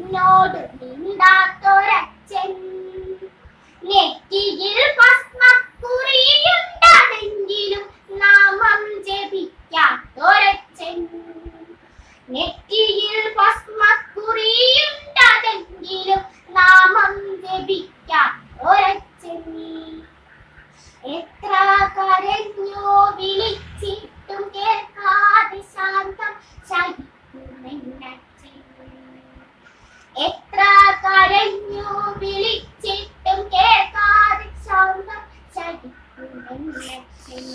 എന്നോട് മിണ്ടാത്തൊരച്ഛൻ. നെറ്റിയിൽ ഭസ്മക്കുറിയുണ്ടതെങ്കിലും നാമം ജപിക്കാത്തൊരച്ഛൻ. നെറ്റിയിൽ ഭസ്മക്കുറിയുണ്ടതെങ്കിലും നാമം ജപിക്കാത്തൊരച്ഛൻ. എത്ര കരഞ്ഞു വിളിച്ചിട്ടും കേൾക്കാതെ ശാന്തം ശയിക്കുമെന്നച്ഛൻ. എത്ര കരഞ്ഞു വിളിച്ചിട്ടും കേൾക്കാതെ ശാന്തം ശയിക്കുമെന്നച്ഛൻ.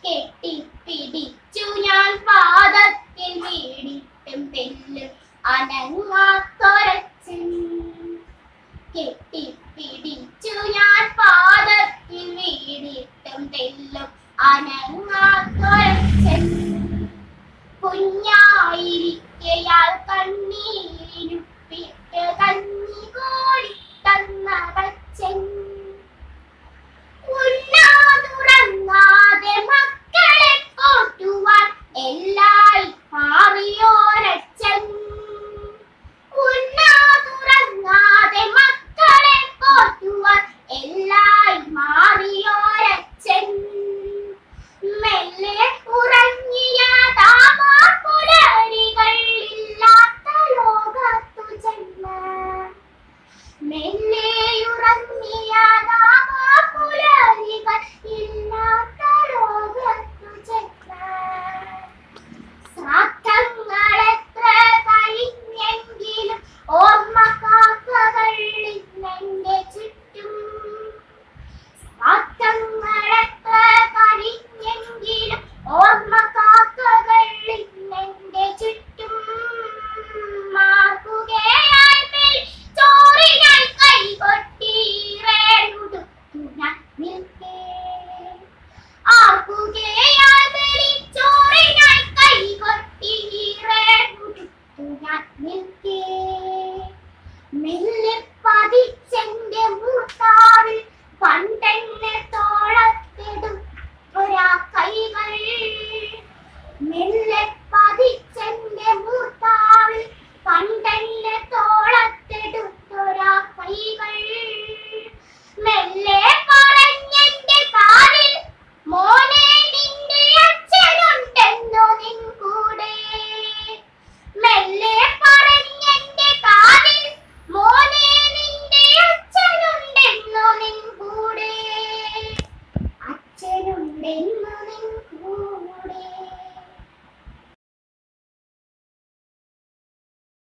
കെട്ടിപ്പിടിച്ചു ഞാൻ പാദത്തിൽ വീണിട്ടും തെല്ലും അനങ്ങാത്തൊരച്ഛൻ. കെട്ടിപ്പിടിച്ചു ഞാൻ പാദത്തിൽ വീണിട്ടും തെല്ലും അനങ്ങാത്തൊരച്ഛൻ. കുഞ്ഞായിരിക്കയാൽ കണ്ണീരിനുപ്പിട്ട് കഞ്ഞി കോരി തന്നതച്ഛൻ. ഉണ്ണാതുറങ്ങാതെ മക്കളെ പോറ്റുവാൻ എല്ലായി മാറിയോരച്ഛൻ. ഉണ്ണാതുറങ്ങാതെ മക്കളെ പോറ്റുവാൻ എല്ലായി മാറിയോരച്ഛൻ. മെല്ലെ ഉറങ്ങിയ പുലരികൾ ഇല്ലാത്ത ലോകത്തു ചെന്ന്. മെല്ലെ ഉറങ്ങിയ പുലരികൾ ഇല്ലാത്ത ലോകത്തു ചെന്ന്. ശ്രാദ്ധങ്ങളെത്ര കഴിഞ്ഞെങ്കിലും ഓർമ്മ കാക്കകൾ ഇന്നെന്റെ ചുറ്റും. ശ്രാദ്ധങ്ങളെത്ര കഴിഞ്ഞെങ്കിലും ഓർമ്മ കാക്കകൾ ഇന്നെന്റെ ചുറ്റും. മാർക്കുകയായി ചോറിനായി കൈകൊട്ടി റേണുടുത്തു ഞാൻ നിൽക്കേ. ആർക്കുകയായി ചോറിനായി കൈകൊട്ടി റേണുടുത്തു ഞാൻ നിൽക്കേ.